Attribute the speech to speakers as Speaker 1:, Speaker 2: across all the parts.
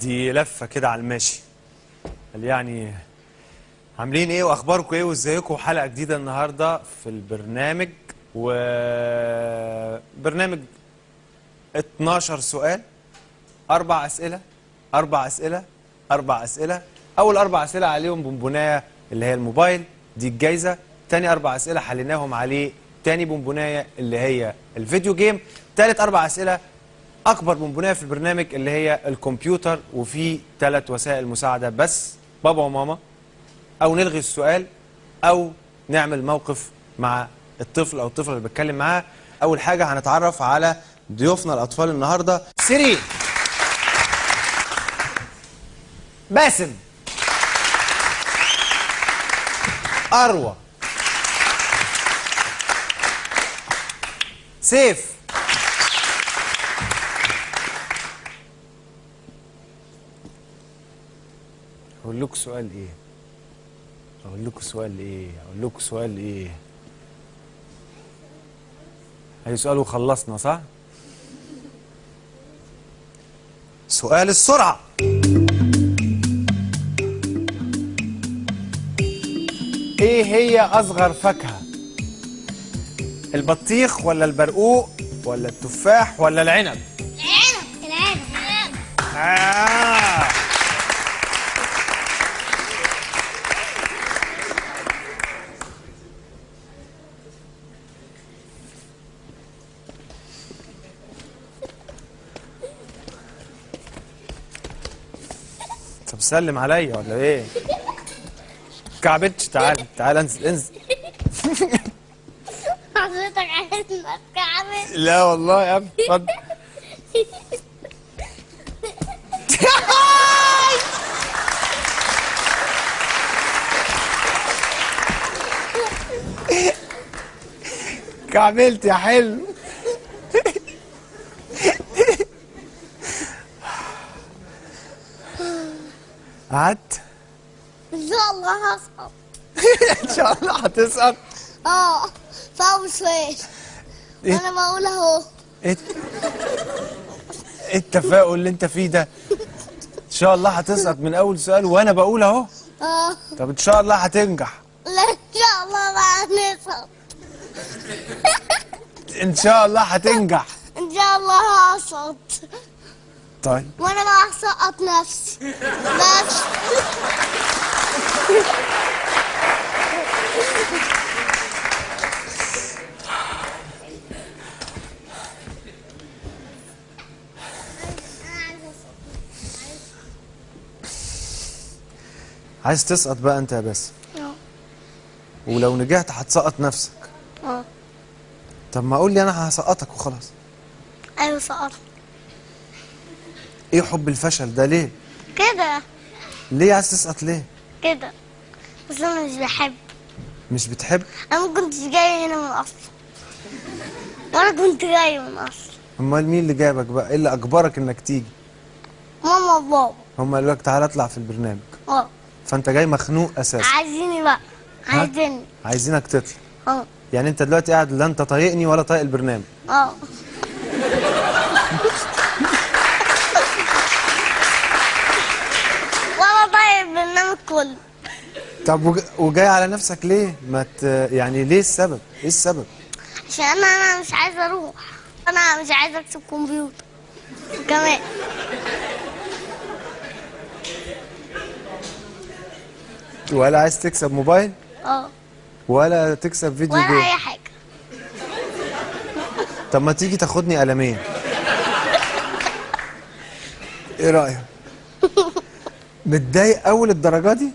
Speaker 1: ندي لفه كده على الماشي. قال يعني عاملين ايه واخباركم ايه وازيكم؟ حلقه جديده النهارده في البرنامج، وبرنامج 12 سؤال، 4 اسئله 4 اسئله 4 اسئله. اول 4 اسئله عليهم بونبونايه اللي هي الموبايل، دي الجايزه. تاني 4 اسئله حليناهم عليه تاني بونبونايه اللي هي الفيديو جيم. تالت 4 اسئله اكبر بونبونايه في البرنامج اللي هي الكمبيوتر، وفي 3 وسائل مساعده بس، بابا وماما، او نلغي السؤال، او نعمل موقف مع الطفل او الطفله اللي بتكلم معاه. اول حاجه هنتعرف على ضيوفنا الاطفال النهارده. سيرين، باسم، اروى، سيف، اقول لكم سؤال ايه؟ اقول لكم سؤال ايه؟ اقول لكم سؤال ايه؟ اي سؤال وخلصنا صح؟ سؤال السرعة. ايه هي اصغر فاكهة؟ البطيخ ولا البرقوق ولا التفاح ولا العنب؟
Speaker 2: العنب.
Speaker 1: طب سلم عليا ولا ايه؟ كعبتش. تعال انزل انزل.
Speaker 2: حضرتك عايز نتكعبل؟
Speaker 1: لا والله يا ابني، اتفضل. كعبلت يا حلو. قعدت؟
Speaker 2: ان شاء الله هسقط.
Speaker 1: ان شاء الله هتسقط.
Speaker 2: صعب شوية.
Speaker 1: إيه؟
Speaker 2: وانا بقول اهو.
Speaker 1: ايه التفاؤل اللي انت فيه ده؟ ان شاء الله هتسقط من اول سؤال وانا بقول اهو. طب ان شاء الله هتنجح.
Speaker 2: لا ان شاء الله بقى نسقط.
Speaker 1: ان شاء الله هتنجح.
Speaker 2: ان شاء الله هسقط.
Speaker 1: طيب
Speaker 2: وانا بقى هسقط نفسي بس.
Speaker 1: عايز تسقط بقى انت يا باسم؟ ولو نجحت هتسقط نفسك. طب ما اقول لي انا هسقطك وخلاص.
Speaker 2: ايوه سقطت.
Speaker 1: ايه حب الفشل ده ليه؟
Speaker 2: كده
Speaker 1: ليه عايز تسقط ليه؟
Speaker 2: كده بس انا مش بحب.
Speaker 1: مش بتحب؟
Speaker 2: انا ما كنتش جاي هنا من اصل، وانا كنت جاي من اصل.
Speaker 1: امال مين اللي جابك بقى؟ ايه اللي اجبرك انك تيجي؟
Speaker 2: ماما وبابا.
Speaker 1: هم قالوا لك تعالى اطلع في البرنامج.
Speaker 2: اه
Speaker 1: فانت جاي مخنوق اساسا.
Speaker 2: عايزيني بقى. عايزيني.
Speaker 1: عايزينك تطلع. يعني انت دلوقتي قاعد لا انت طايقني ولا طايق البرنامج.
Speaker 2: ولا طايق البرنامج كله.
Speaker 1: طب وجاي على نفسك ليه؟ يعني ليه السبب؟ ايه السبب؟
Speaker 2: عشان انا مش عايزه اروح. انا مش عايزه اكسب كمبيوتر كمان.
Speaker 1: ولا عايز تكسب موبايل؟ ولا تكسب فيديو
Speaker 2: ولا
Speaker 1: جيم؟
Speaker 2: اي حاجه.
Speaker 1: طب ما تيجي تاخدني قلمين؟ ايه رايك؟ متضايق اول الدرجه دي؟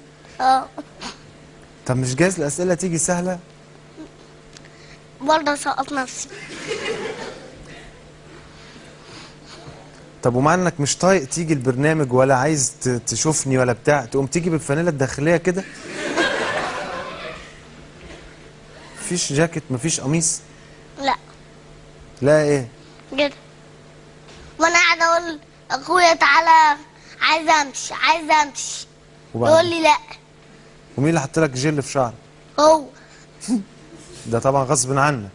Speaker 1: طب مش جايز الاسئله تيجي سهله؟
Speaker 2: برضه سقط نفسي.
Speaker 1: طب ومع انك مش طايق تيجي البرنامج ولا عايز تشوفني ولا بتاع، تقوم تيجي بالفانيله الداخليه كده؟ مفيش جاكيت؟ مفيش قميص؟
Speaker 2: لا.
Speaker 1: لا ايه؟
Speaker 2: كده. وانا قاعده اقول اخويا تعالى عايزه امشي عايزه امشي، يقول لي لا.
Speaker 1: ومين اللي حط لك جل في شعرك؟
Speaker 2: هو.
Speaker 1: ده طبعا غصب عنك.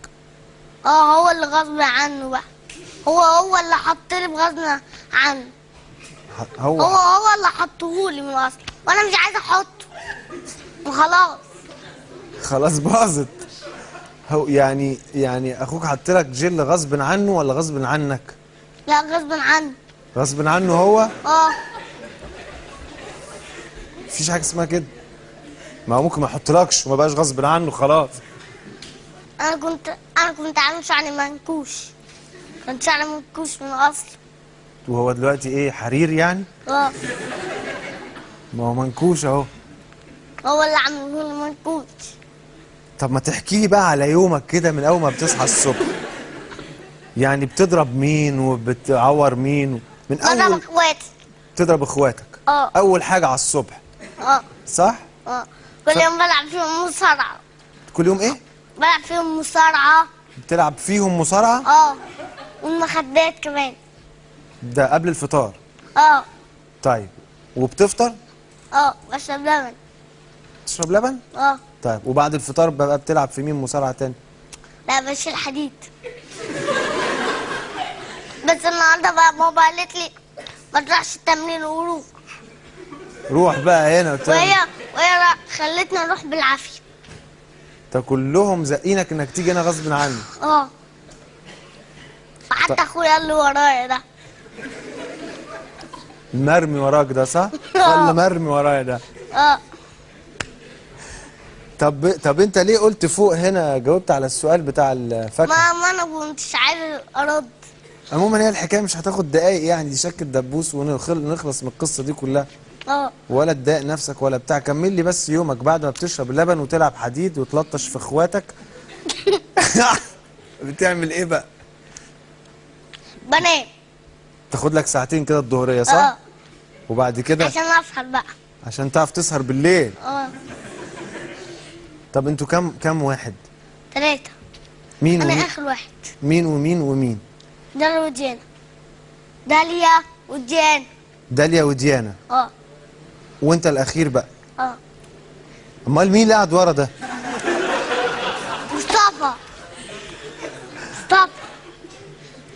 Speaker 2: هو اللي غصب عنه بقى. هو اللي حط لي بغصب عنه. هو اللي حطهولي من الاصل وانا مش عايزه احطه وخلاص.
Speaker 1: خلاص باظت. هو يعني اخوك حط لك جل غصب عنه ولا غصب عنك؟
Speaker 2: لا غصب عني.
Speaker 1: غصب عنه هو؟
Speaker 2: اه.
Speaker 1: مفيش حاجه اسمها كده. ما هو ممكن ما يحطلكش وما بقاش غصب عنه خلاص.
Speaker 2: انا كنت عامل شعري منكوش. كنت شعري منكوش من الاصل.
Speaker 1: وهو دلوقتي ايه، حرير يعني؟
Speaker 2: اه.
Speaker 1: ما هو منكوش اهو.
Speaker 2: هو اللي عامله لي منكوش.
Speaker 1: طب ما تحكي لي بقى على يومك كده من اول ما بتصحى الصبح. يعني بتضرب مين وبتعور مين من
Speaker 2: بضرب
Speaker 1: اول؟
Speaker 2: اخواتي.
Speaker 1: تضرب اخواتك؟
Speaker 2: اه.
Speaker 1: اول حاجه على الصبح.
Speaker 2: اه.
Speaker 1: صح؟
Speaker 2: اه. كل يوم بلعب فيهم مصارعه.
Speaker 1: كل يوم ايه؟
Speaker 2: بلعب فيهم مصارعه.
Speaker 1: بتلعب فيهم مصارعه؟
Speaker 2: اه. والمخدات كمان.
Speaker 1: ده قبل الفطار؟
Speaker 2: اه.
Speaker 1: طيب وبتفطر؟
Speaker 2: اه بشرب لبن.
Speaker 1: تشرب لبن؟
Speaker 2: اه.
Speaker 1: طيب وبعد الفطار بقى بتلعب في مين مصارعه تاني؟
Speaker 2: لا بشيل حديد. بس النهارده بقى ماما قالت لي ما تروحش التمرين وروح.
Speaker 1: روح بقى هنا
Speaker 2: وهي خلتني اروح بالعافيه.
Speaker 1: ده كلهم زقينك انك تيجي هنا غصب عنك.
Speaker 2: اه. وحتى اخويا اللي ورايا ده.
Speaker 1: مرمي وراك ده صح؟ ولا مرمي ورايا ده؟
Speaker 2: اه.
Speaker 1: طب انت ليه قلت فوق هنا جاوبت على السؤال بتاع الفاكهه؟
Speaker 2: ما انا كنتش عايز ارد.
Speaker 1: عموما هي الحكايه مش هتاخد دقايق يعني، دي شكه دبوس ونخلص من القصه دي كلها.
Speaker 2: اه.
Speaker 1: ولا تضايق نفسك ولا بتاع. كمل لي بس يومك بعد ما بتشرب اللبن وتلعب حديد وتلطش في اخواتك. بتعمل ايه بقى؟
Speaker 2: بنام.
Speaker 1: تاخد لك ساعتين كده الظهريه صح؟
Speaker 2: اه.
Speaker 1: وبعد كده
Speaker 2: عشان اسهر بقى.
Speaker 1: عشان تعرف تسهر بالليل.
Speaker 2: اه.
Speaker 1: طب انتوا كم واحد؟
Speaker 2: 3.
Speaker 1: مين
Speaker 2: انا
Speaker 1: ومين؟
Speaker 2: اخر واحد.
Speaker 1: مين ومين ومين؟
Speaker 2: داليا وديانا. داليا وديانا.
Speaker 1: داليا وديانا.
Speaker 2: اه.
Speaker 1: وانت الاخير بقى.
Speaker 2: اه.
Speaker 1: امال مين اللي قاعد ورا ده؟
Speaker 2: مصطفى. مصطفى.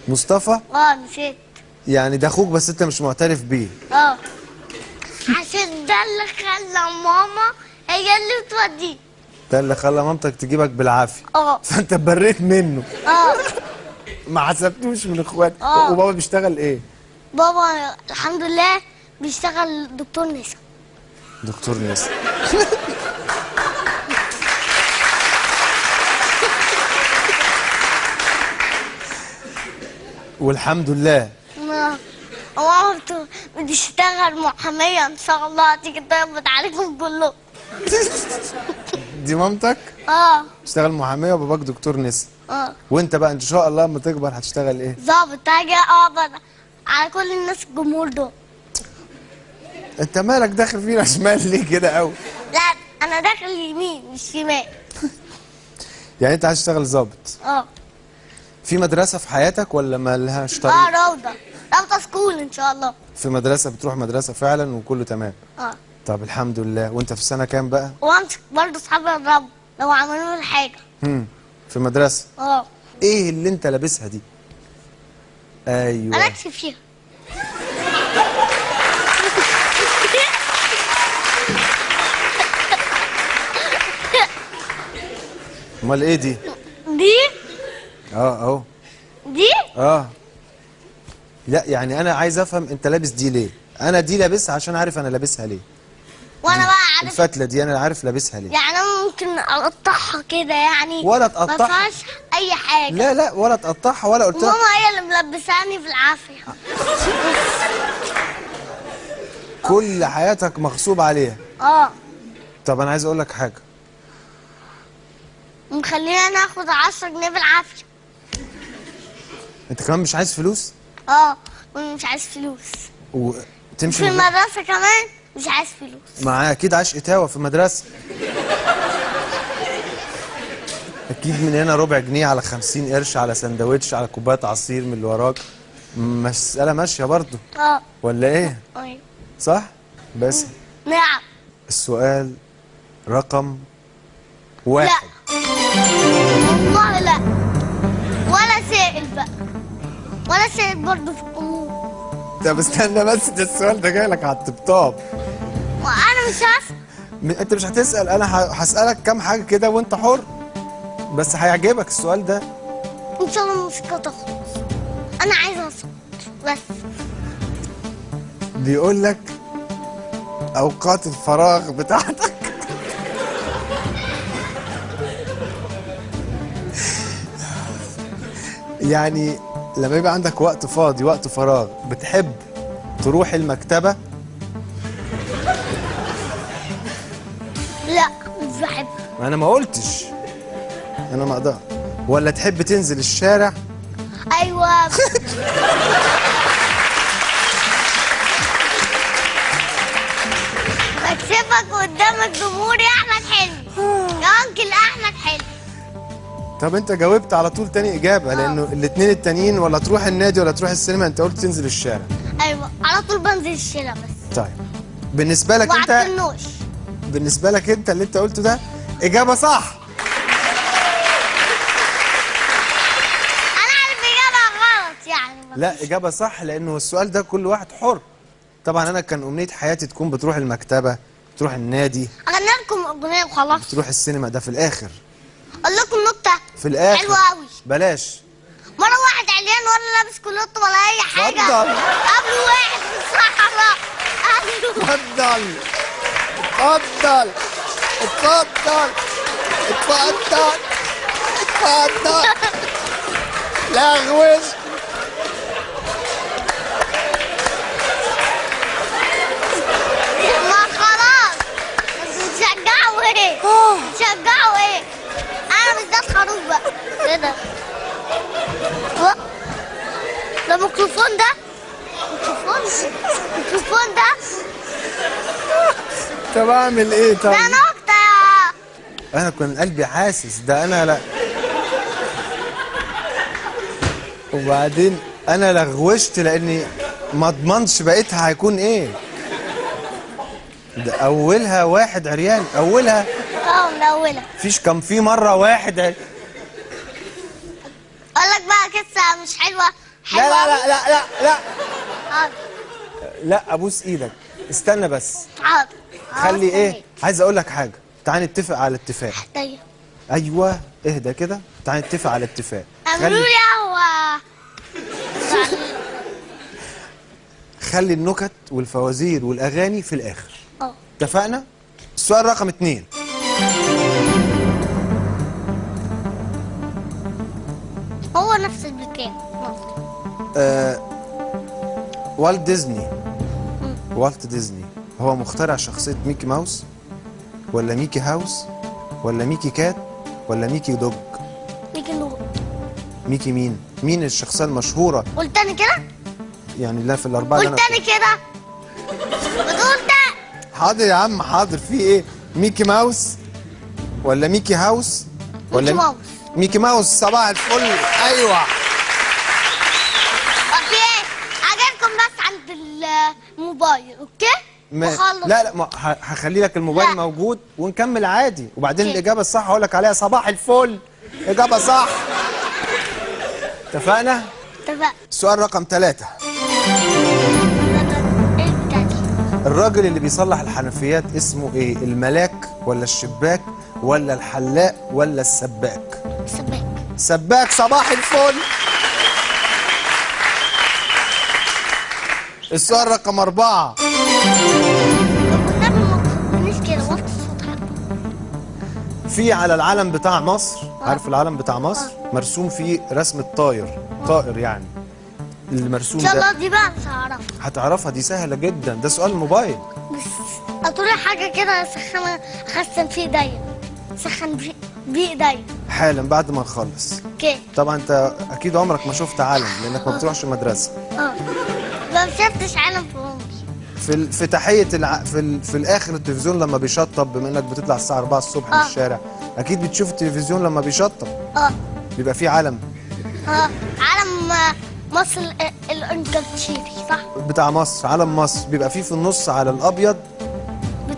Speaker 1: مصطفى؟
Speaker 2: اه نسيت.
Speaker 1: يعني ده اخوك بس انت مش معترف بيه.
Speaker 2: اه. عشان ده اللي خلى ماما هي اللي توديه.
Speaker 1: ده اللي خلى مامتك تجيبك بالعافيه.
Speaker 2: اه.
Speaker 1: فانت بريت منه.
Speaker 2: اه.
Speaker 1: ما حسبتوش من اخواتك.
Speaker 2: اه.
Speaker 1: وبابا بيشتغل ايه؟
Speaker 2: بابا الحمد لله بيشتغل دكتور نسا.
Speaker 1: دكتور ناس. والحمد لله.
Speaker 2: ماما بتشتغل محامية ان شاء الله هتيجي تقبض عليكم كلكم.
Speaker 1: دي مامتك؟
Speaker 2: اه.
Speaker 1: تشتغل محاميه وباباك دكتور نسا.
Speaker 2: اه.
Speaker 1: وانت بقى ان شاء الله لما تكبر هتشتغل ايه؟
Speaker 2: ظابط هاجي اقبض على كل الناس الجمهور دول.
Speaker 1: انت مالك داخل فينا شمال ليه كده قوي؟
Speaker 2: لا انا داخل يمين مش شمال.
Speaker 1: يعني انت عايز تشتغل ظابط؟
Speaker 2: اه.
Speaker 1: في مدرسه في حياتك ولا ما لهاش طريق؟
Speaker 2: روضة. روضة سكول ان شاء الله.
Speaker 1: في مدرسه، بتروح مدرسه فعلا وكله تمام؟
Speaker 2: اه.
Speaker 1: طب الحمد لله. وانت في سنه كام بقى؟
Speaker 2: وامسك برضه اصحابي الرب لو عملوا لي حاجة.
Speaker 1: في مدرسه.
Speaker 2: اه.
Speaker 1: ايه اللي انت لابسها دي؟ ايوه.
Speaker 2: انا اكسب فيها.
Speaker 1: امال ايه دي؟
Speaker 2: دي.
Speaker 1: اهو.
Speaker 2: دي.
Speaker 1: لا يعني انا عايز افهم انت لابس دي ليه؟ انا دي لابسها عشان عارف انا لابسها ليه.
Speaker 2: وانا بقى عارف
Speaker 1: الفتله دي انا عارف لابسها ليه.
Speaker 2: يعني انا ممكن اقطعها كده يعني.
Speaker 1: ولا
Speaker 2: ما
Speaker 1: تقطعها.
Speaker 2: فيهاش اي حاجه.
Speaker 1: لا ولا تقطعها ولا قلت لك.
Speaker 2: ماما هي اللي ملبساني بالعافيه.
Speaker 1: كل حياتك مغصوب عليها.
Speaker 2: اه.
Speaker 1: طب انا عايز اقول لك حاجه.
Speaker 2: مخلينا ناخد 10 جنيه بالعافيه.
Speaker 1: انت كمان مش عايز فلوس؟
Speaker 2: اه مش عايز فلوس.
Speaker 1: وتمشي
Speaker 2: في المدرسه كمان مش عايز فلوس.
Speaker 1: معاه اكيد عاش اتاوه في المدرسه. اكيد من هنا ربع جنيه على 50 قرش على سندوتش على كوبايه عصير من اللي وراك. مساله ماشيه برضه.
Speaker 2: اه.
Speaker 1: ولا ايه؟
Speaker 2: ايوه.
Speaker 1: صح؟ بس
Speaker 2: نعم.
Speaker 1: السؤال رقم 1.
Speaker 2: لا والله لا. ولا سائل بقى. ولا سائل برضه في الامور.
Speaker 1: طب استنى بس، ده السؤال ده جاي لك على الطبطاب.
Speaker 2: وانا مش هسأل.
Speaker 1: انت مش هتسأل، انا هسألك كام حاجة كده وانت حر، بس هيعجبك السؤال ده.
Speaker 2: ان شاء الله الموسيقى تخلص. انا عايزه اصوت بس.
Speaker 1: بيقول لك اوقات الفراغ بتاعتك يعني لما يبقى عندك وقت فاضي، وقت فراغ، بتحب تروح المكتبة؟
Speaker 2: لا مش بحب.
Speaker 1: انا ما قلتش، انا ما اقدر. ولا تحب تنزل الشارع؟
Speaker 2: ايوه. بكسبك قدام الجمهور يا احمد حلمي، يا انكل احمد حلمي.
Speaker 1: طب انت جاوبت على طول تاني اجابة، لانه الاتنين التانيين ولا تروح النادي ولا تروح السينما، انت قلت تنزل الشارع.
Speaker 2: ايوه على طول بنزل الشارع بس.
Speaker 1: طيب بالنسبة لك انت،
Speaker 2: وعبدالنوش.
Speaker 1: بالنسبة لك انت اللي انت قلته ده اجابة صح.
Speaker 2: انا عارف اجابه غلط يعني.
Speaker 1: لا اجابة صح، لانه السؤال ده كل واحد حر. طبعا انا كان امنية حياتي تكون بتروح المكتبة، تروح النادي،
Speaker 2: اغني لكم اغنيه وخلاص.
Speaker 1: تروح السينما، ده في الاخر.
Speaker 2: اقول لكم نكته
Speaker 1: في الاخر
Speaker 2: حلوه قوي.
Speaker 1: بلاش.
Speaker 2: مره واحد عريان ولا لابس كلوت ولا اي حاجه،
Speaker 1: اتفضل.
Speaker 2: قابله واحد في الصحراء قال له
Speaker 1: اتفضل اتفضل اتفضل اتفضل اتفضل. لا غوش.
Speaker 2: ما خلاص بتشجعوا ايه؟ بتشجعوا ايه؟ انا مش ده الخروف بقى كده. ده ميكروفون، ده ميكروفون ده.
Speaker 1: طب اعمل ايه؟ طب
Speaker 2: ده نكته يا
Speaker 1: انا كان قلبي حاسس ده، انا لا. وبعدين انا لغوشت لاني ما اضمنش بقيتها هيكون ايه. ده اولها واحد عريان، اولها
Speaker 2: من اولها.
Speaker 1: فيش، كان في مره واحد
Speaker 2: اقول لك بقى قصه مش حلوه.
Speaker 1: لا لا لا لا لا لا
Speaker 2: حاضر
Speaker 1: لا ابوس ايدك، استنى بس.
Speaker 2: حاضر.
Speaker 1: خلي ايه، عايز اقول لك حاجه. تعال نتفق على اتفاق.
Speaker 2: طيب
Speaker 1: ايوه اهدى كده، تعال نتفق على اتفاق.
Speaker 2: اعملوا لي قهوه.
Speaker 1: خلي النكت والفوازير والاغاني في الاخر.
Speaker 2: اه
Speaker 1: اتفقنا؟ السؤال رقم 2.
Speaker 2: هو نفس البتاع.
Speaker 1: والت ديزني. والت ديزني هو مخترع شخصية ميكي ماوس، ولا ميكي هاوس، ولا ميكي كات، ولا ميكي دوج؟
Speaker 2: ميكي نور.
Speaker 1: ميكي مين؟ مين الشخصية المشهورة؟
Speaker 2: قلت تاني كده؟
Speaker 1: يعني لا في الأربعة اللي
Speaker 2: قلت
Speaker 1: أنا
Speaker 2: تاني كده؟ بتقول ده؟
Speaker 1: حاضر يا عم حاضر، في إيه؟ ميكي ماوس ولا ميكي هاوس ولا
Speaker 2: ميكي ماوس.
Speaker 1: ميكي ماوس. صباح الفل. أيوه.
Speaker 2: في ايه؟ عجبكم بس عند الموبايل، اوكي؟ وخلص.
Speaker 1: لا لا هخلي لك الموبايل
Speaker 2: لا.
Speaker 1: موجود ونكمل عادي، وبعدين
Speaker 2: أوكي.
Speaker 1: الإجابة الصح هقول لك عليها. صباح الفل، إجابة صح. اتفقنا؟
Speaker 2: اتفقنا.
Speaker 1: السؤال رقم 3.
Speaker 2: ايه بتاعتي؟
Speaker 1: الراجل اللي بيصلح الحنفيات اسمه ايه؟ الملاك ولا الشباك ولا الحلاق ولا السباك؟
Speaker 2: سباك.
Speaker 1: سباك. صباح الفل. السؤال رقم 4.
Speaker 2: والنبي ما تخلينيش كده، وطي الصوت حتى.
Speaker 1: في على العلم بتاع مصر، عارف العلم بتاع مصر؟ مرسوم فيه رسمة طائر، طائر يعني. المرسوم
Speaker 2: ان شاء الله
Speaker 1: ده
Speaker 2: دي بقى مش هعرفها.
Speaker 1: هتعرفها، دي سهلة جدا، ده سؤال موبايل.
Speaker 2: بس هتقولي حاجة كده اخسن في ايديا. سخن بيه ايديا.
Speaker 1: حالا بعد ما نخلص.
Speaker 2: اوكي.
Speaker 1: طبعا انت اكيد عمرك ما شفت علم لانك ما بتروحش المدرسة.
Speaker 2: ما شفتش عالم في عمري.
Speaker 1: في تحية في الآخر التلفزيون لما بيشطب، بما إنك بتطلع الساعة 4 الصبح من الشارع، أكيد بتشوف التلفزيون لما بيشطب. بيبقى فيه علم.
Speaker 2: علم مصر الانكلتشيري صح؟
Speaker 1: بتاع مصر، علم مصر، بيبقى فيه في النص على الأبيض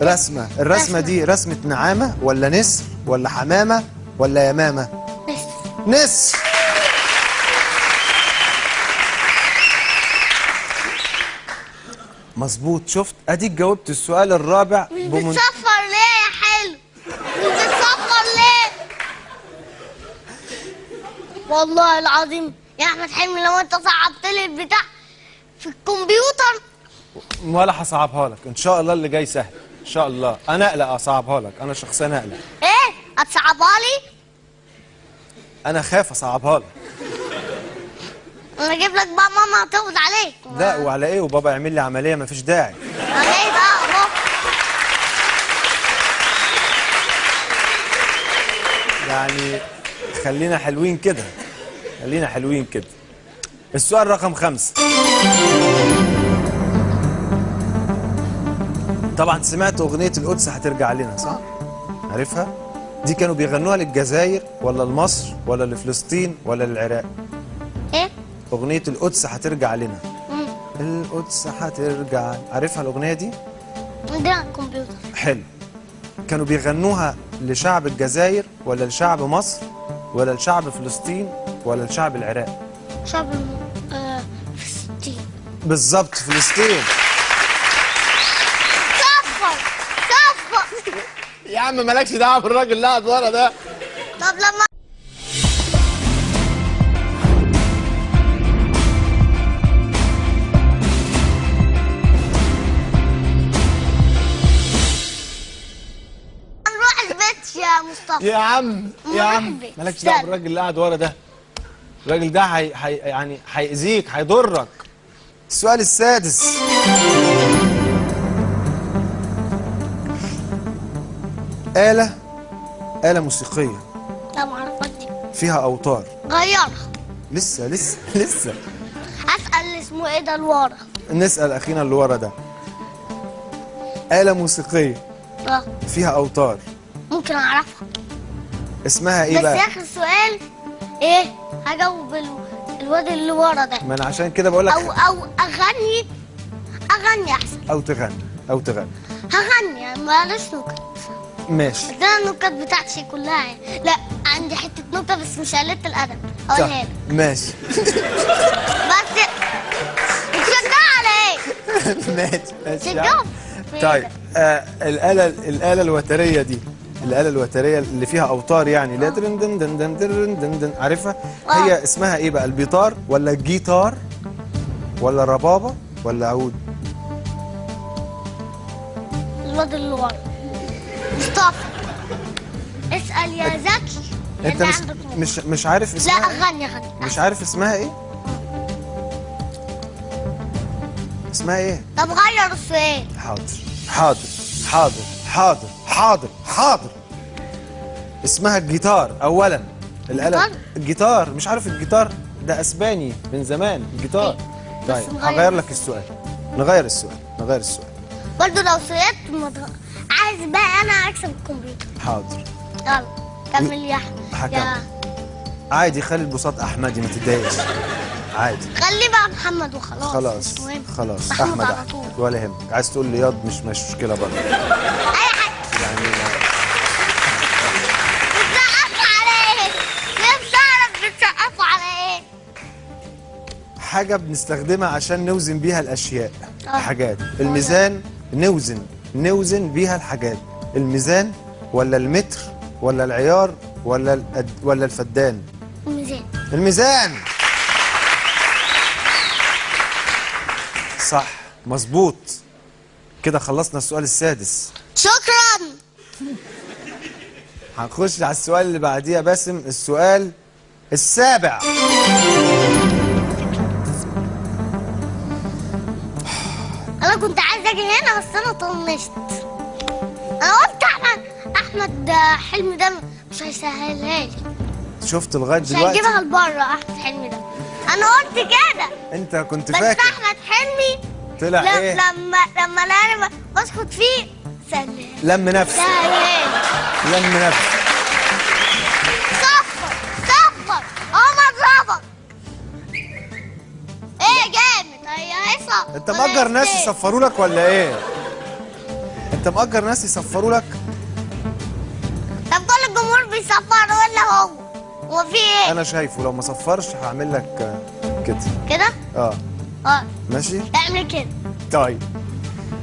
Speaker 1: رسمة. الرسمة دي رسمة نعامة ولا نسر ولا حمامة ولا يمامة؟
Speaker 2: نسر.
Speaker 1: نسر. مظبوط. شفت اديك جاوبت السؤال الرابع
Speaker 2: مش بتصفر ليه يا حلو؟ مش بتصفر ليه؟ والله العظيم يا احمد حلمي لو انت صعبت لي البتاع في الكمبيوتر.
Speaker 1: ولا هصعبها لك ان شاء الله، اللي جاي سهل ان شاء الله. انا اقلق اصعبها لك، انا شخصيا اقلق.
Speaker 2: ايه هتصعبها لي؟
Speaker 1: انا خاف اصعبها لك.
Speaker 2: انا اجيب لك بقى ماما هتقبض عليك.
Speaker 1: لا وعلى ايه؟ وبابا يعمل لي عمليه مفيش داعي.
Speaker 2: على ايه بقى يا بابا؟
Speaker 1: يعني خلينا حلوين كده، خلينا حلوين كده. السؤال رقم 5. طبعا سمعت اغنيه القدس هترجع لنا صح؟ عارفها؟ دي كانوا بيغنوها للجزائر ولا لمصر ولا لفلسطين ولا للعراق؟
Speaker 2: ايه؟
Speaker 1: اغنيه القدس هترجع لنا. القدس هترجع، عارفها الاغنيه دي؟
Speaker 2: عندنا على الكمبيوتر.
Speaker 1: حلو. كانوا بيغنوها لشعب الجزائر ولا لشعب مصر ولا لشعب فلسطين ولا لشعب العراق؟
Speaker 2: شعب فلسطين.
Speaker 1: بالظبط فلسطين.
Speaker 2: صفر صفر.
Speaker 1: يا عم مالكش دعوه بالراجل اللي قاعد ورا ده.
Speaker 2: طب لما نروح البيت يا مصطفى.
Speaker 1: يا عم يا عم
Speaker 2: البيت.
Speaker 1: مالكش دعوه بالراجل اللي قاعد ورا ده. الراجل ده يعني هيأذيك، هيضرك. السؤال السادس. آلة موسيقية
Speaker 2: لا معرفش دي.
Speaker 1: فيها أوتار.
Speaker 2: غيرها.
Speaker 1: لسه.
Speaker 2: اسأل اللي اسمه ايه ده اللي ورا.
Speaker 1: نسأل أخينا اللي ورا ده. آلة موسيقية
Speaker 2: اه
Speaker 1: فيها أوتار،
Speaker 2: ممكن اعرفها.
Speaker 1: اسمها إيه
Speaker 2: بس
Speaker 1: بقى؟
Speaker 2: اخر سؤال ايه؟ هجاوب الواد اللي ورا ده.
Speaker 1: ما أنا عشان كده بقول لك.
Speaker 2: او اغني احسن.
Speaker 1: أو تغني.
Speaker 2: هغني يعني معلش نكت.
Speaker 1: ماشي.
Speaker 2: بس انا النكت بتاعتي كلها يعني. لا عندي حته نكته بس مش قلة الادب هقولها لك.
Speaker 1: ماشي.
Speaker 2: بس بتشجع على ايه؟
Speaker 1: ماشي
Speaker 2: شجعوا.
Speaker 1: طيب الآلة الوترية دي، الآلة الوترية اللي فيها أوتار يعني لا دن دن دن دن دن دن دن، عارفها؟ هي اسمها إيه بقى؟ البيطار ولا الجيتار ولا ربابة ولا عود؟
Speaker 2: الواد اللي ورا مصطفى. اسأل يا زكي.
Speaker 1: أنت مش عارف
Speaker 2: لا
Speaker 1: اسمها؟
Speaker 2: اغني
Speaker 1: مش عارف اسمها إيه؟ اسمها إيه؟
Speaker 2: طب غير السؤال.
Speaker 1: حاضر. اسمها الجيتار أولا. الآلة الجيتار. مش عارف الجيتار؟ ده أسباني من زمان الجيتار. طيب هغير لك السؤال. نغير السؤال.
Speaker 2: برضه لو سقطت عايز بقى انا اكسب الكمبيوتر.
Speaker 1: حاضر.
Speaker 2: يلا كمل يا احمد.
Speaker 1: هكمل. عادي خلي البساط أحمدي ما تتضايقش. عادي.
Speaker 2: خليه بقى محمد وخلاص.
Speaker 1: خلاص
Speaker 2: أحمد على
Speaker 1: أحمد
Speaker 2: طول.
Speaker 1: ولا يهمك. عايز تقول لي ياض مش مشكلة برضه.
Speaker 2: اي حاجه.
Speaker 1: يعني
Speaker 2: بتسقفوا على ايه؟ نفسي اعرف بتسقفوا على ايه؟
Speaker 1: حاجة بنستخدمها عشان نوزن بيها الأشياء.
Speaker 2: آه.
Speaker 1: حاجات. الميزان. نوزن بيها الحاجات. الميزان ولا المتر ولا العيار ولا الفدان؟ الميزان. صح مظبوط. كده خلصنا السؤال السادس.
Speaker 2: شكرا.
Speaker 1: هنخش على السؤال اللي بعديه يا باسم، السؤال السابع.
Speaker 2: انا كنت عايز اجي هنا بس انا طنشت. انا قلت احمد حلمي ده مش هيسهلها لي.
Speaker 1: شفت لغايه
Speaker 2: مش
Speaker 1: دلوقتي؟
Speaker 2: هيجيبها لبره احمد حلمي ده. انا قلت كده.
Speaker 1: انت كنت
Speaker 2: بس
Speaker 1: فاكر.
Speaker 2: احمد حلمي
Speaker 1: طلع ايه؟
Speaker 2: لما انا بسكت فيه سهلها.
Speaker 1: لم نفسه.
Speaker 2: صفر اهو مضربك. ايه جامد هي هيصة.
Speaker 1: انت مأجر ناس يصفروا لك ولا ايه؟ انت مأجر ناس يصفروا لك؟
Speaker 2: طب كل الجمهور بيصفر ولا هو؟ هو في ايه؟
Speaker 1: انا شايفه لو ما صفرش هعمل لك كده.
Speaker 2: كده؟
Speaker 1: اه
Speaker 2: اه
Speaker 1: ماشي؟
Speaker 2: اعمل كده.
Speaker 1: طيب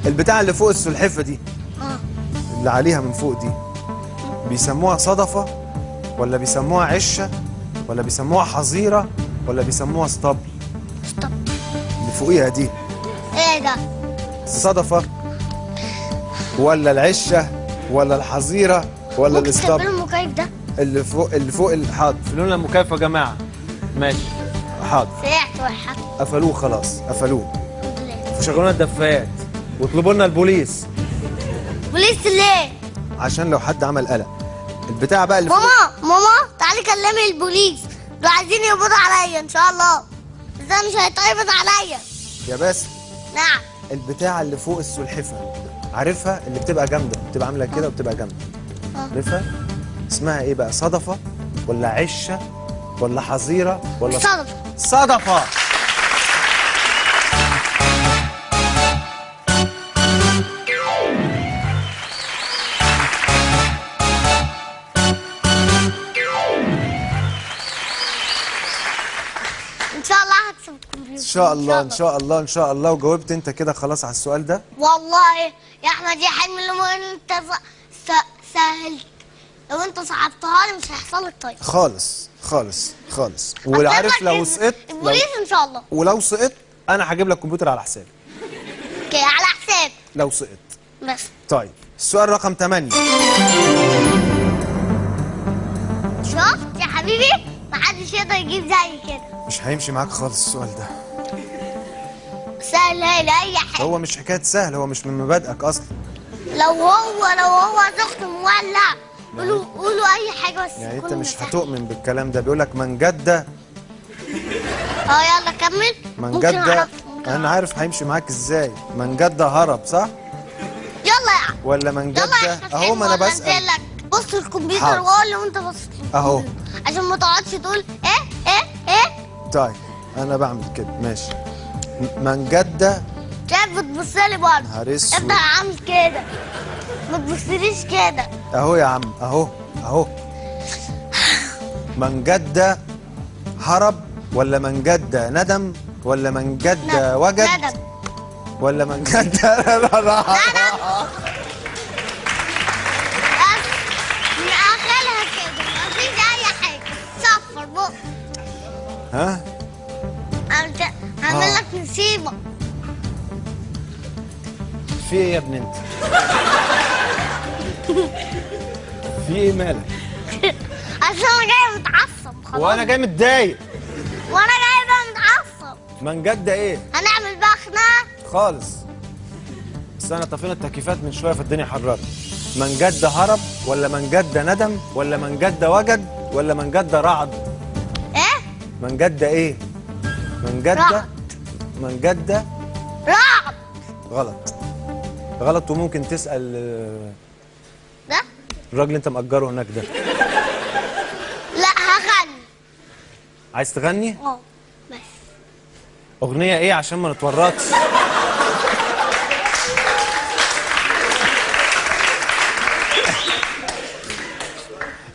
Speaker 1: البتاع اللي فوق السلحفه دي
Speaker 2: اه
Speaker 1: اللي عليها من فوق دي بيسموها صدفه ولا بيسموها عشه ولا بيسموها حظيره ولا بيسموها اسطبل؟
Speaker 2: ستوب.
Speaker 1: اللي فوقيها دي
Speaker 2: ايه ده؟
Speaker 1: الصدفه ولا العشه ولا الحظيره ولا
Speaker 2: ممكن
Speaker 1: الاسطبل؟
Speaker 2: تقبلوا المكيف ده؟
Speaker 1: اللي فوق حاضر قفلوا لنا المكيف يا جماعه. ماشي حاضر.
Speaker 2: سرعت وحق.
Speaker 1: قفلوه خلاص قفلوه.
Speaker 2: الحمد لله.
Speaker 1: وشغلوا لنا الدفايات واطلبوا لنا البوليس
Speaker 2: بوليس ليه؟
Speaker 1: عشان لو حد عمل قلق. البتاع بقى اللي فوق
Speaker 2: ماما تعالي كلمي البوليس، دول عايزين يقبضوا عليا ان شاء الله، بس انا مش هيتقبض عليا.
Speaker 1: يا باسم
Speaker 2: نعم.
Speaker 1: البتاع اللي فوق السلحفه عارفها اللي بتبقى جامده بتبقى عامله كده وبتبقى جامده عارفها اسمها ايه بقى؟ صدفه ولا عشه ولا حظيره ولا
Speaker 2: صدفة.
Speaker 1: صدفه.
Speaker 2: ان شاء الله هكسب الكمبيوتر
Speaker 1: ان شاء الله ان شاء الله ان شاء الله. وجاوبت انت كده خلاص على السؤال ده.
Speaker 2: والله يا احمد يا حلمي لما انت سهلت، لو انت صعبتها لي مش هيحصل لك طيب
Speaker 1: خالص خالص خالص. وعارف لو سقطت
Speaker 2: البوليس ان شاء الله.
Speaker 1: ولو سقطت انا هجيب لك كمبيوتر على حسابي
Speaker 2: اوكي على حساب.
Speaker 1: لو سقطت.
Speaker 2: بس
Speaker 1: طيب السؤال رقم 8.
Speaker 2: شفت يا حبيبي محدش يقدر يجيب زي كده.
Speaker 1: مش هيمشي معاك خالص السؤال ده.
Speaker 2: سهل لاي حاجه.
Speaker 1: هو مش حكايه سهل، هو مش من مبادئك اصلا.
Speaker 2: لو هو سخن مولع قولوا اي حاجه بس
Speaker 1: يعني انت
Speaker 2: تكون
Speaker 1: مش
Speaker 2: سهلة.
Speaker 1: هتؤمن بالكلام ده. بيقول لك من جده
Speaker 2: يلا كمل.
Speaker 1: من
Speaker 2: ممكن
Speaker 1: جده.
Speaker 2: أعرف.
Speaker 1: انا عارف هيمشي معاك ازاي. من جده هرب صح
Speaker 2: يلا يا عم.
Speaker 1: ولا من
Speaker 2: يلا
Speaker 1: جده؟
Speaker 2: يا أحمد
Speaker 1: اهو ما انا
Speaker 2: حلمي،
Speaker 1: بسال.
Speaker 2: وأنزل لك. بص الكمبيوتر
Speaker 1: حاضر.
Speaker 2: وقول له وانت بص
Speaker 1: اهو.
Speaker 2: عشان ما تقعدش تقول ايه.
Speaker 1: طيب انا بعمل كده ماشي. من جده.
Speaker 2: شايف بتبص لي برضه.
Speaker 1: نهار اسود.
Speaker 2: ابدا اعمل كده، ما تبصليش كده.
Speaker 1: اهو يا عم اهو. من جده هرب ولا من جده ندم ولا من جده وجد
Speaker 2: ندم.
Speaker 1: ولا من جده لا
Speaker 2: بس من اخرها كده مفيش اي حاجه. صفر بق.
Speaker 1: ها
Speaker 2: هعمل لك نصيبه.
Speaker 1: في ايه يا ابن انت؟ في ايه مالك؟
Speaker 2: عشان انا جاي متعصب خلاص.
Speaker 1: وانا جاي متضايق.
Speaker 2: وانا جاي بقى متعصب.
Speaker 1: من جده ايه؟
Speaker 2: هنعمل بقى خناقه.
Speaker 1: خالص. بس انا طفينا التكييفات من شويه فالدنيا حررت. من جده هرب ولا من جده ندم ولا من جده وجد ولا من جده رعد؟
Speaker 2: ايه؟
Speaker 1: من جده ايه؟ من جده
Speaker 2: رعد.
Speaker 1: من جده
Speaker 2: رعد.
Speaker 1: غلط غلط. وممكن تسال
Speaker 2: ده؟
Speaker 1: الراجل اللي انت مأجره هناك ده.
Speaker 2: لا هغني.
Speaker 1: عايز تغني؟
Speaker 2: بس
Speaker 1: اغنيه ايه عشان ما نتورطش؟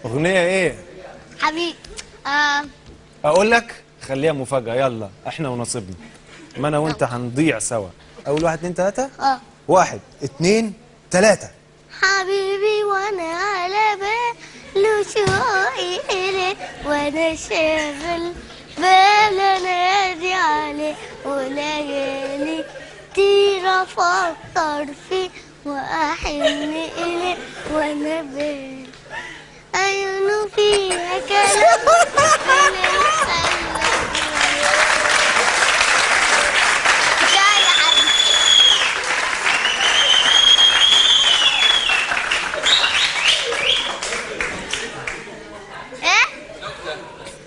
Speaker 1: اغنيه ايه؟
Speaker 2: حبيبي
Speaker 1: اقول لك خليها مفاجاه. يلا احنا ونصيبنا، ما انا وانت هنضيع سوا. اول 1 2 3. 1 2 3.
Speaker 2: حبيبي وانا على باله شوقي إليه، وانا شاغل بال انادي عليه، وليالي كتير افكر فيه واحن اليه، وانا بال عيونه فيها كلام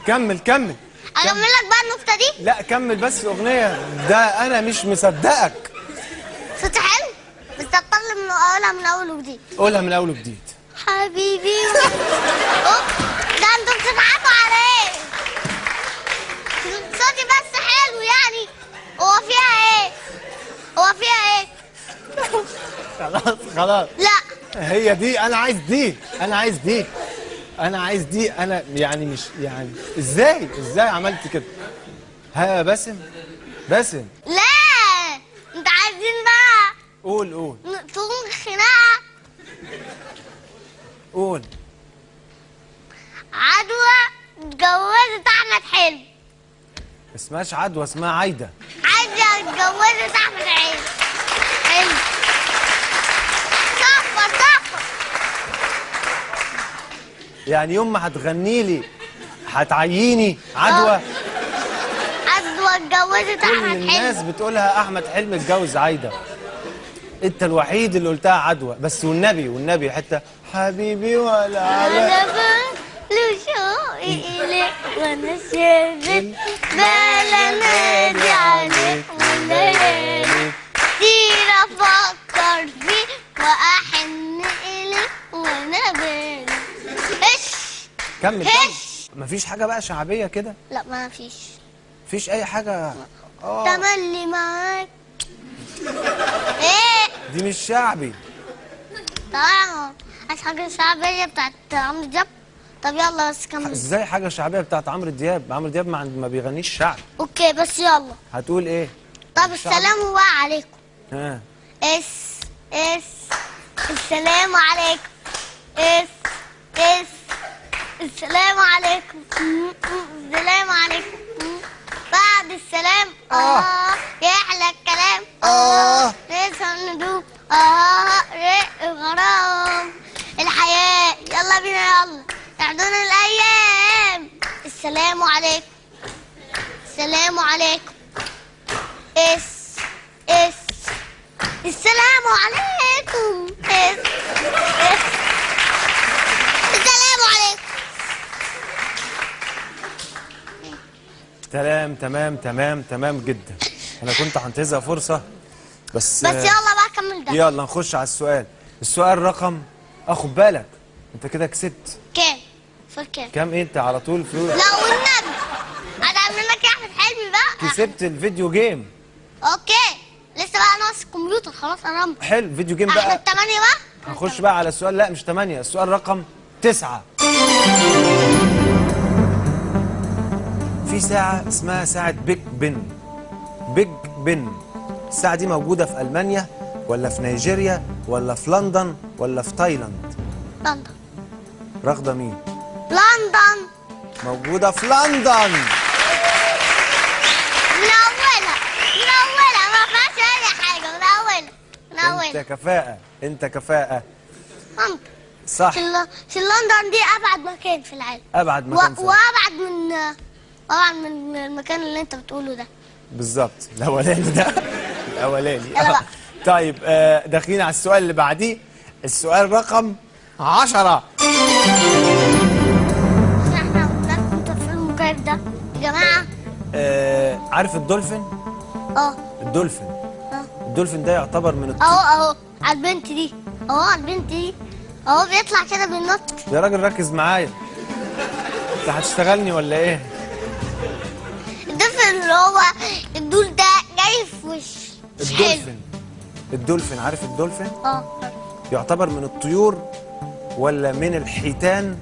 Speaker 1: كمل كمل.
Speaker 2: اكمل لك بقى النكته دي.
Speaker 1: لا كمل بس اغنيه. ده انا مش مصدقك.
Speaker 2: صوتي حلو بس اضطر من اقولها من اول وجديد.
Speaker 1: قولها من اول وجديد.
Speaker 2: حبيبي ده انتوا بتضحكوا على ايه؟ صوتي بس حلو يعني. هو فيها ايه؟
Speaker 1: خلاص.
Speaker 2: لا
Speaker 1: هي دي. انا عايز دي. انا يعني مش يعني ازاي عملت كده؟ ها يا باسم.
Speaker 2: لا انت عايزين بقى.
Speaker 1: قول قول
Speaker 2: تقوم خناقة.
Speaker 1: قول.
Speaker 2: عدوى اتجوزت أحمد حلمي.
Speaker 1: اسمهاش عدوى، اسمها عايدة.
Speaker 2: عايزة اتجوزت أحمد حلمي. صفر صفر.
Speaker 1: يعني يوم ما هتغني لي هتعييني عدوى.
Speaker 2: عدوى اتجوزت
Speaker 1: كل
Speaker 2: أحمد
Speaker 1: الناس
Speaker 2: حلمي.
Speaker 1: بتقولها احمد حلمي اتجوز عايدة، انت الوحيد اللي قلتها عدوى. بس والنبي حتى حبيبي ولا على
Speaker 2: أنا له شوقي إليك وأنا شاغل بلا نادي عليك والليالي كتير أفكر فيك وأحن إليك وأنا بالي.
Speaker 1: كمل.
Speaker 2: هش.
Speaker 1: مفيش حاجة بقى شعبية كده؟
Speaker 2: لا ما فيش.
Speaker 1: مفيش أي حاجة؟
Speaker 2: تملي معاك. إيه؟
Speaker 1: دي مش شعبي.
Speaker 2: طبعا عايز حاجة شعبية بتاعت عمرو دياب. طب يلا بس كمل.
Speaker 1: ازاي حاجة شعبية بتاعت عمرو دياب؟ عمرو دياب ما بيغنيش شعب.
Speaker 2: اوكي بس يلا.
Speaker 1: هتقول ايه؟
Speaker 2: طب السلام بقى عليكم.
Speaker 1: ها.
Speaker 2: السلام عليكم. السلام عليكم. السلام عليكم. بعد السلام يحلى الكلام. لسه ندوب رق الغرام الحياة. يلا بينا يلا اعدونا الأيام. السلام عليكم. السلام عليكم. السلام عليكم. السلام عليكم.
Speaker 1: تمام جدا. انا كنت هنتهزها فرصة بس
Speaker 2: يلا بقى كمل ده.
Speaker 1: يلا نخش على السؤال رقم. خد بالك انت كده كسبت.
Speaker 2: كام؟ فول كام؟
Speaker 1: كام ايه انت على طول فلوس؟
Speaker 2: لا والنبي انا عامل لك يا احمد حلمي بقى.
Speaker 1: كسبت الفيديو جيم.
Speaker 2: اوكي لسه بقى ناقص الكمبيوتر. خلاص انا
Speaker 1: حلو فيديو جيم بقى.
Speaker 2: احمد 8 بقى.
Speaker 1: هنخش بقى على السؤال. لا مش 8، السؤال رقم 9. في ساعة اسمها ساعة بيج بن. الساعة دي موجودة في ألمانيا ولا في نيجيريا ولا في لندن ولا في تايلاند؟
Speaker 2: لندن.
Speaker 1: رغدة مين؟
Speaker 2: لندن.
Speaker 1: موجودة في لندن.
Speaker 2: من أولها ما فيهاش أي حاجة. من أولها.
Speaker 1: انت كفاءة.
Speaker 2: لندن.
Speaker 1: صح.
Speaker 2: في لندن دي أبعد مكان في العالم.
Speaker 1: أبعد مكان في العالم.
Speaker 2: وأبعد من المكان اللي أنت بتقوله ده.
Speaker 1: بالظبط الأولاني ده. الأولاني.
Speaker 2: يلا بقى.
Speaker 1: طيب داخلين على السؤال اللي بعديه. السؤال رقم 10.
Speaker 2: احنا كنت في المكيف ده يا جماعة.
Speaker 1: عارف الدولفين؟ الدولفين ده يعتبر من الطيور.
Speaker 2: اهو على البنت دي. اهو بيطلع كده بالنط.
Speaker 1: يا راجل ركز معايا. انت هتشتغلني ولا ايه؟
Speaker 2: الدولفين اللي هو الدول ده جاي في وش.
Speaker 1: الدولفين عارف الدولفين؟ يعتبر من الطيور ولا من الحيتان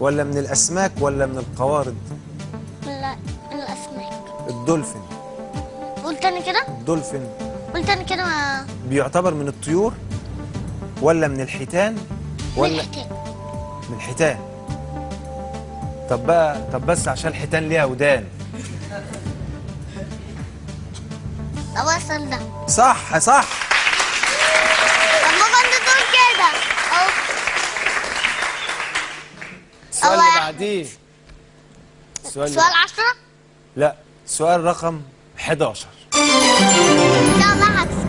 Speaker 1: ولا من الأسماك ولا من القوارض؟
Speaker 2: لا من الأسماك.
Speaker 1: الدولفين.
Speaker 2: قول تاني كده.
Speaker 1: الدولفين.
Speaker 2: قول تاني كده. ما
Speaker 1: بيعتبر من الطيور ولا من الحيتان ولا من الحيتان. طب بس عشان الحيتان ليها ودان.
Speaker 2: طب وصل ده.
Speaker 1: صح.
Speaker 2: طب ما كنت تقول كده. اهو.
Speaker 1: السؤال اللي بعديه.
Speaker 2: سؤال 10.
Speaker 1: لا سؤال رقم 11.
Speaker 2: ان شاء الله هكسب.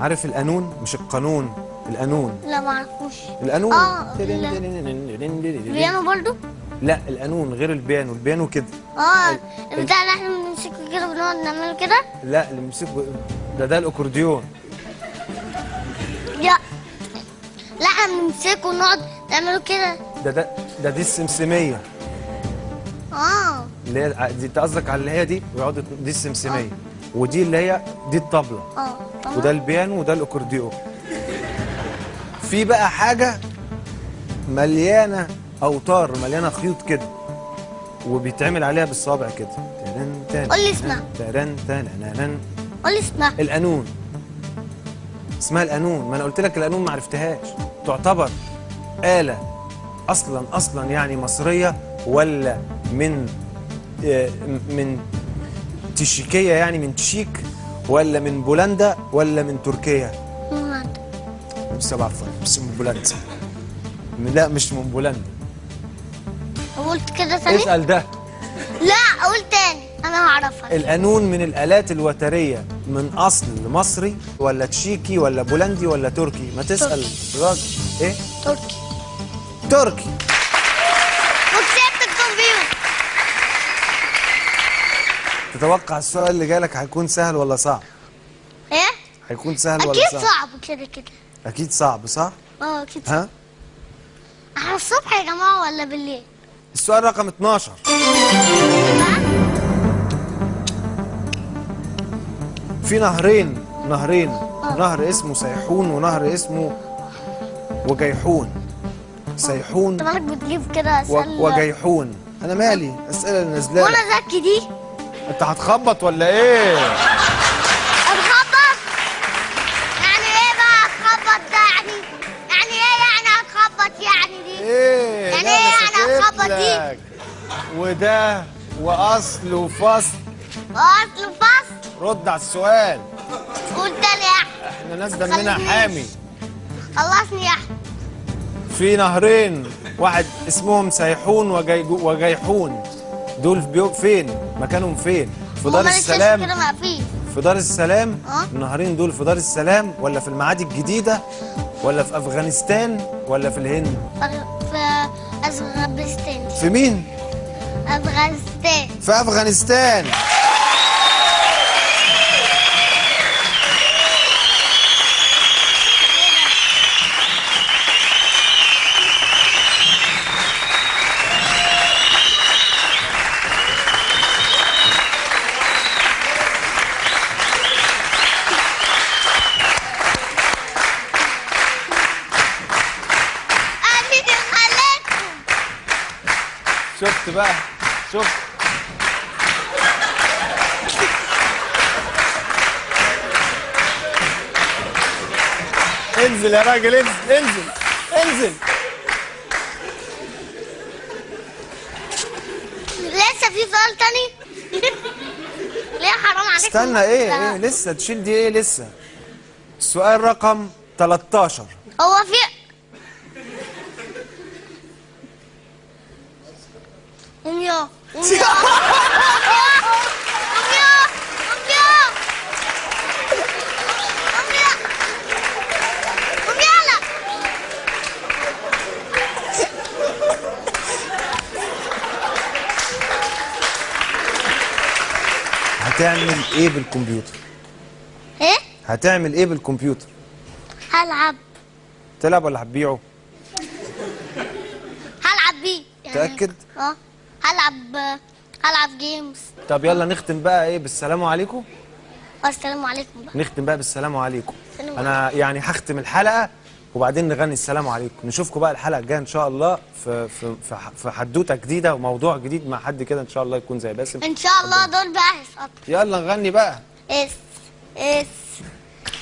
Speaker 1: عارف القانون مش القانون؟ القانون.
Speaker 2: لا ما اعرفوش.
Speaker 1: القانون.
Speaker 2: البيانو برضو.
Speaker 1: لا القانون غير البيانو كده.
Speaker 2: البتاع اللي احنا بنمسكه كده بنقعد نعمله كده.
Speaker 1: لا اللي بنمسكه ده الاكورديون.
Speaker 2: لا احنا بنمسكه ونقعد نعمله كده.
Speaker 1: دي السمسميه. اللي هي دي انت قصدك على اللي هي دي ويقعدوا دي السمسميه. ودي اللي هي دي الطبله. وده البيانو وده الاكورديون. في بقى حاجه مليانه اوتار مليانه خيوط كده. وبيتعمل عليها بالصابع كده.
Speaker 2: قول لي اسمها. قول لي اسمها.
Speaker 1: القانون. اسمها القانون. ما انا قلت لك القانون ما عرفتهاش. تعتبر آلة اصلا يعني مصرية، ولا من تشيكية يعني من تشيك، ولا من بولندا، ولا من تركيا؟ مش بعرف. مش من بولندا. لا مش من بولندا.
Speaker 2: قلت كده ثاني؟
Speaker 1: اسأل ده.
Speaker 2: لا قول تاني انا هعرفها.
Speaker 1: القانون من الآلات الوترية من أصل مصري ولا تشيكي ولا بولندي ولا تركي؟ ما تسأل الراجل. إيه؟
Speaker 2: تركي.
Speaker 1: تركي.
Speaker 2: وكسبت الكمبيوتر.
Speaker 1: تتوقع السؤال اللي جالك هيكون سهل ولا صعب؟
Speaker 2: ايه؟
Speaker 1: هيكون سهل ولا
Speaker 2: اكيد
Speaker 1: صعب؟
Speaker 2: صعب كده كده.
Speaker 1: أكيد صعب صح؟
Speaker 2: اكيد صعب.
Speaker 1: ها؟
Speaker 2: احنا الصبح يا جماعه ولا بالليل؟
Speaker 1: السؤال رقم 12. في نهرين. نهر اسمه سيحون ونهر اسمه وجيحون. سيحون
Speaker 2: انت مالك بتجيب كده اسئله
Speaker 1: وجيحون. انا مالي الاسئله اللي نازله
Speaker 2: وانا ذكي دي.
Speaker 1: انت هتخبط ولا ايه؟
Speaker 2: اتخبط؟ يعني ايه بقى اتخبط ده؟ يعني ايه يعني هتخبط يعني دي؟
Speaker 1: ايه؟
Speaker 2: يعني
Speaker 1: لا،
Speaker 2: ايه
Speaker 1: أنا
Speaker 2: يعني
Speaker 1: سكت
Speaker 2: هتخبط دي؟
Speaker 1: لك. وده واصل وفصل.
Speaker 2: اصل فصل.
Speaker 1: رد على السؤال.
Speaker 2: قول تاني يا احمد.
Speaker 1: احنا ناس دمنا
Speaker 2: خلينيش.
Speaker 1: حامي.
Speaker 2: خلصني يا احمد.
Speaker 1: في نهرين، واحد اسمهم سيحون وجيحون. دول فين؟ مكانهم فين؟ في دار السلام.
Speaker 2: كده ما فيش.
Speaker 1: في دار السلام. النهرين دول في دار السلام ولا في المعادي الجديدة ولا في أفغانستان ولا في الهند؟
Speaker 2: في أفغانستان.
Speaker 1: في مين؟
Speaker 2: أفغانستان.
Speaker 1: في أفغانستان. شفت بقى؟ شفت؟ انزل يا راجل، انزل.
Speaker 2: لسه في سؤال تاني؟ ليه حرام عليك؟
Speaker 1: استنى. ايه لسه تشيل دي؟ ايه لسه؟ السؤال رقم 13.
Speaker 2: هو في قوم يلا.
Speaker 1: هتعمل ايه بالكمبيوتر؟
Speaker 2: ايه؟
Speaker 1: هتعمل ايه بالكمبيوتر؟
Speaker 2: هلعب.
Speaker 1: تلعب ولا هتبيعه؟
Speaker 2: هلعب بيه.
Speaker 1: متأكد؟
Speaker 2: هلعب جيمز.
Speaker 1: طب يلا نختم بقى ايه بالسلام عليكم.
Speaker 2: والسلام عليكم بقى.
Speaker 1: نختم بقى بالسلام عليكم.
Speaker 2: سلام
Speaker 1: انا يعني هختم الحلقه وبعدين نغني السلام عليكم. نشوفكم بقى الحلقه الجايه ان شاء الله في حدوته جديده وموضوع جديد مع حد كده ان شاء الله يكون زي باسم
Speaker 2: ان شاء الله. دول بقى هيسقطوا.
Speaker 1: يلا نغني بقى.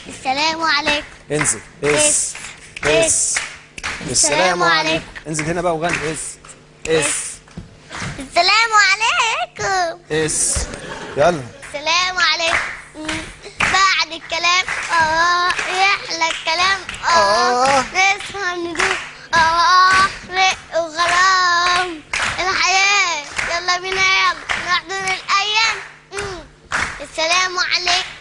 Speaker 2: السلام عليكم.
Speaker 1: انزل.
Speaker 2: السلام عليكم.
Speaker 1: انزل هنا بقى وغني.
Speaker 2: السلام عليكم.
Speaker 1: يلا.
Speaker 2: السلام عليكم. بعد الكلام يحلى الكلام نفهم ندوق رق وغرام الحياة. يلا بينا يلا نحضن الأيام. السلام عليكم.